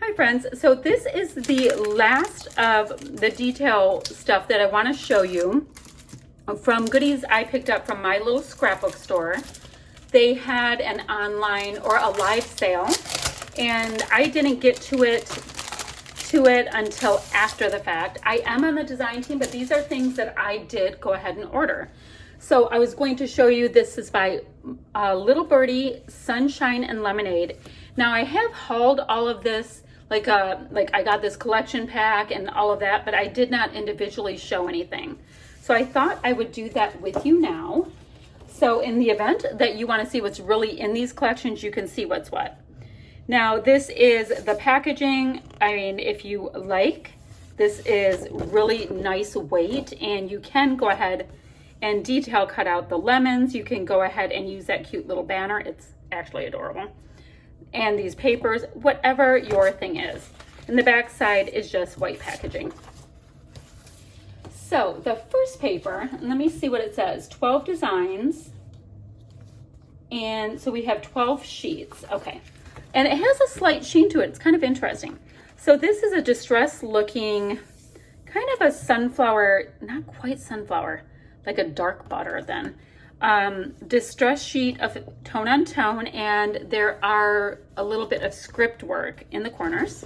Hi friends, so this is the last of the detail stuff that I want to show you from goodies I picked up from my little scrapbook store. They had an online or a live sale and I didn't get to it until after the fact. I am on the design team, but these are things that I did go ahead and order. So I was going to show you, this is by Little Birdie, Sunshine and Lemonade. Now I have hauled all of this, like I got this collection pack and all of that, but I did not individually show anything. So I thought I would do that with you now. So in the event that you want to see what's really in these collections, you can see what's what. Now this is the packaging. I mean, if you like, this is really nice weight, and you can go ahead and detail cut out the lemons. You can go ahead and use that cute little banner. It's actually adorable. And these papers, whatever your thing is. And the back side is just white packaging. So the first paper, and let me see what it says, 12 designs. And so we have 12 sheets, okay. And it has a slight sheen to it, it's kind of interesting. So this is a distressed looking, kind of a sunflower, not quite sunflower, like a dark butter then. Distress sheet of tone on tone, and there are a little bit of script work in the corners.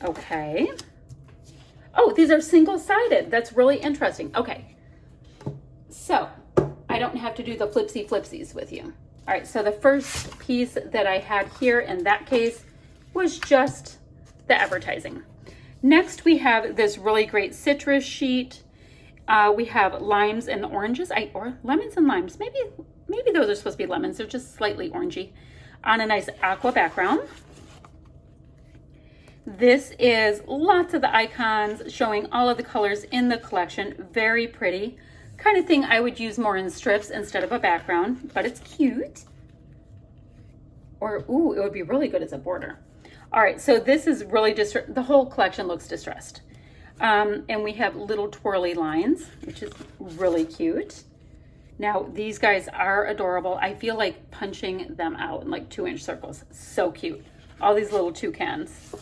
Okay. Oh, these are single-sided. That's really interesting. Okay. So I don't have to do the flipsies with you. All right, so the first piece that I had here in that case was just the advertising. Next, we have this really great citrus sheet. We have limes and oranges, or lemons and limes. Maybe those are supposed to be lemons. They're just slightly orangey on a nice aqua background. This is lots of the icons showing all of the colors in the collection. Very pretty. Kind of thing I would use more in strips instead of a background, but it's cute. Or, ooh, it would be really good as a border. All right, so this is really the whole collection looks distressed. And we have little twirly lines, which is really cute. Now, these guys are adorable. I feel like punching them out in like 2-inch circles. So cute. All these little toucans.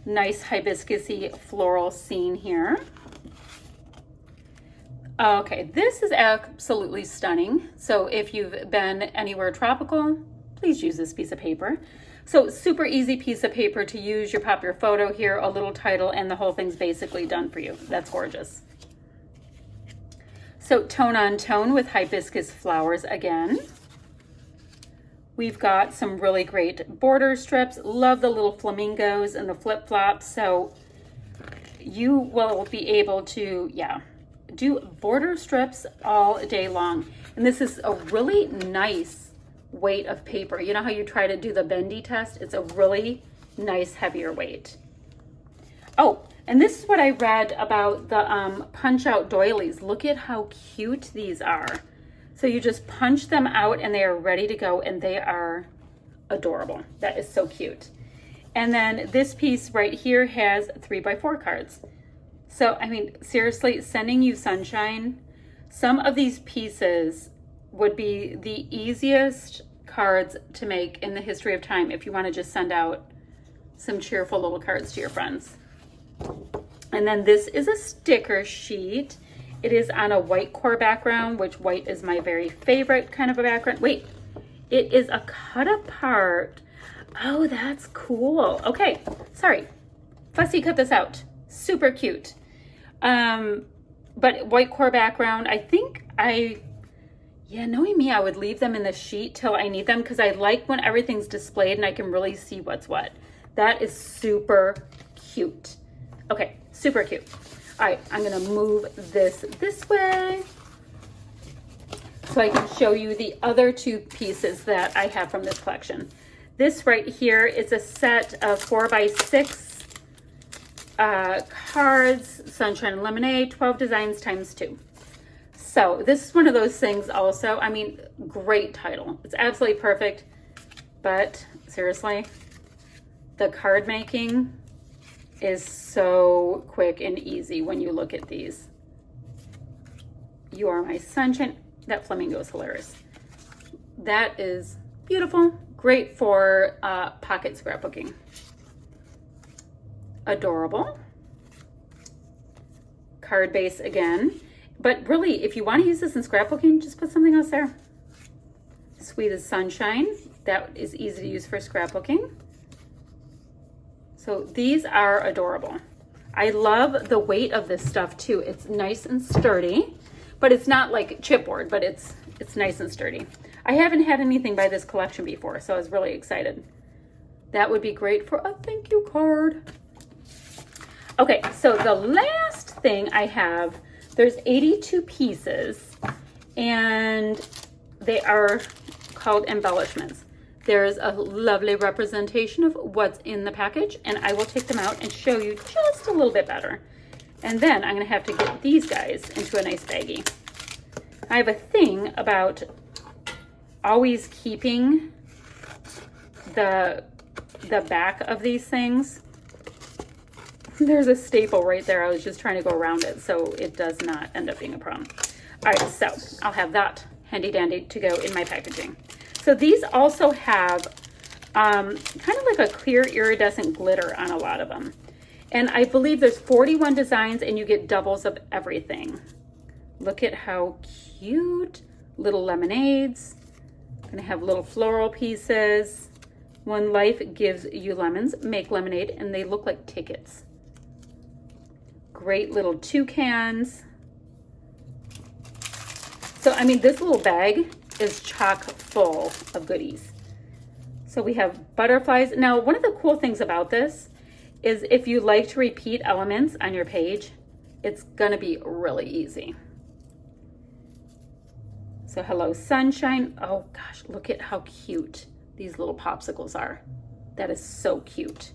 Nice hibiscus-y floral scene here. Okay, this is absolutely stunning. So if you've been anywhere tropical, please use this piece of paper. So super easy piece of paper to use. You pop your photo here, a little title, and the whole thing's basically done for you. That's gorgeous. So tone on tone with hibiscus flowers again. We've got some really great border strips. Love the little flamingos and the flip-flops. So you will be able to, do border strips all day long. And this is a really nice weight of paper. You know how you try to do the bendy test? It's a really nice heavier weight. Oh, and this is what I read about the punch out doilies. Look at how cute these are. So you just punch them out and they are ready to go, and they are adorable. That is so cute. And then this piece right here has 3x4 cards. So, I mean, seriously, sending you sunshine, some of these pieces would be the easiest cards to make in the history of time if you want to just send out some cheerful little cards to your friends. And then this is a sticker sheet. It is on a white core background, which white is my very favorite kind of a background. Wait, it is a cut apart. Oh, that's cool. Okay, sorry. Fussy cut this out. Super cute. But white core background, I think knowing me, I would leave them in the sheet till I need them, because I like when everything's displayed and I can really see what's what. That is super cute. Okay, super cute. All right, I'm gonna move this way so I can show you the other two pieces that I have from this collection. This right here is a set of 4x6 cards, Sunshine and Lemonade, 12 designs times 2. So this is one of those things also. I mean, great title. It's absolutely perfect. But seriously, the card making is so quick and easy when you look at these. You Are My Sunshine. That flamingo is hilarious. That is beautiful, Great for pocket scrapbooking. Adorable. Card base again. But really, if you want to use this in scrapbooking, just put something else there. Sweet as Sunshine. That is easy to use for scrapbooking. So these are adorable. I love the weight of this stuff too. It's nice and sturdy, but it's not like chipboard, but it's nice and sturdy. I haven't had anything by this collection before, so I was really excited. That would be great for a thank you card. Okay, so the last thing I have, there's 82 pieces, and they are called embellishments. There's a lovely representation of what's in the package, and I will take them out and show you just a little bit better. And then I'm gonna have to get these guys into a nice baggie. I have a thing about always keeping the back of these things. There's a staple right there. I was just trying to go around it so it does not end up being a problem. All right, so I'll have that handy dandy to go in my packaging. So these also have kind of like a clear iridescent glitter on a lot of them. And I believe there's 41 designs and you get doubles of everything. Look at how cute. Little lemonades. Gonna have little floral pieces. When life gives you lemons, make lemonade, and they look like tickets. Great little toucans. So, I mean, this little bag is chock full of goodies. So we have butterflies. Now, one of the cool things about this is if you like to repeat elements on your page, it's gonna be really easy. So hello sunshine. Oh gosh, look at how cute these little popsicles are. That is so cute.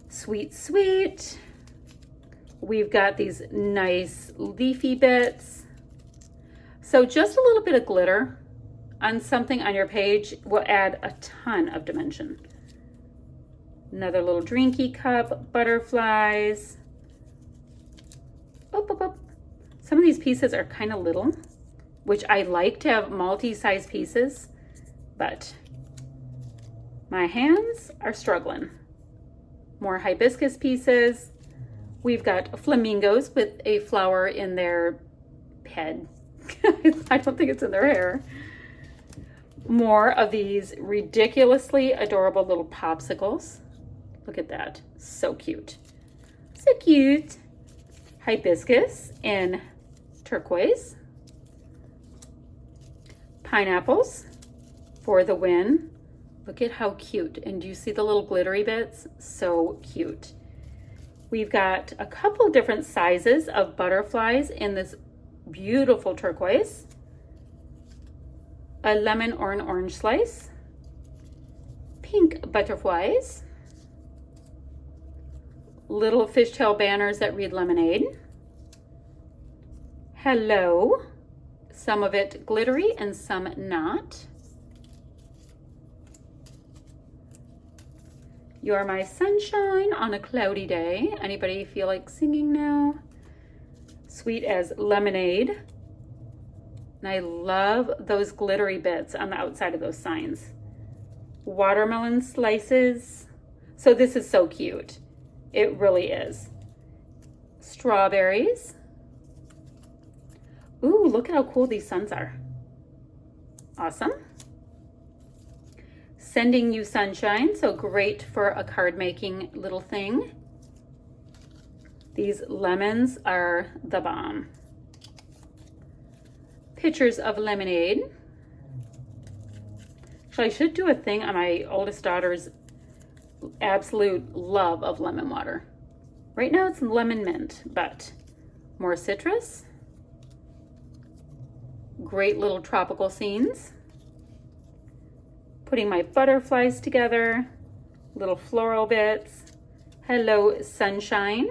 Sweet, sweet. We've got these nice leafy bits. So just a little bit of glitter on something on your page will add a ton of dimension. Another little drinky cup, butterflies. Oop, oop, oop. Some of these pieces are kind of little, which I like to have multi-size pieces, but my hands are struggling. More hibiscus pieces. We've got flamingos with a flower in their head. I don't think it's in their hair. More of these ridiculously adorable little popsicles. Look at that. So cute. So cute. Hibiscus in turquoise. Pineapples for the win. Look at how cute. And do you see the little glittery bits? So cute. We've got a couple different sizes of butterflies in this beautiful turquoise. A lemon or an orange slice. Pink butterflies. Little fishtail banners that read lemonade. Hello. Some of it glittery and some not. You're my sunshine on a cloudy day. Anybody feel like singing now? Sweet as lemonade. And I love those glittery bits on the outside of those signs. Watermelon slices. So this is so cute. It really is. Strawberries. Ooh, look at how cool these suns are. Awesome. Sending you sunshine, so great for a card making little thing. These lemons are the bomb. Pictures of lemonade. Actually, I should do a thing on my oldest daughter's absolute love of lemon water. Right now it's lemon mint, but more citrus. Great little tropical scenes. Putting my butterflies together, little floral bits. Hello, sunshine.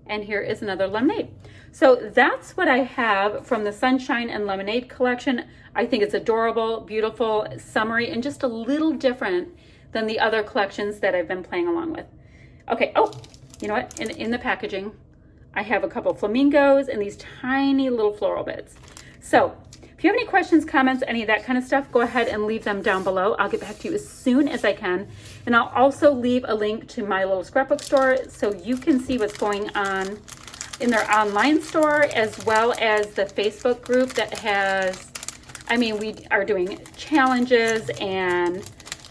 And here is another lemonade. So that's what I have from the Sunshine and Lemonade collection. I think it's adorable, beautiful, summery, and just a little different than the other collections that I've been playing along with. Okay, oh, you know what? In the packaging, I have a couple flamingos and these tiny little floral bits. So If you have any questions, comments, any of that kind of stuff, go ahead and leave them down below. I'll get back to you as soon as I can. And I'll also leave a link to my little scrapbook store so you can see what's going on in their online store, as well as the Facebook group that has, I mean, we are doing challenges and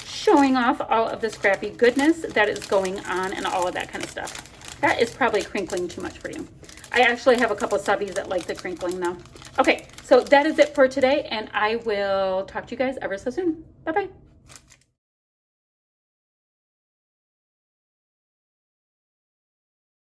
showing off all of the scrappy goodness that is going on and all of that kind of stuff. That is probably crinkling too much for you. I actually have a couple subbies that like the crinkling though. Okay, so that is it for today, and I will talk to you guys ever so soon. Bye-bye.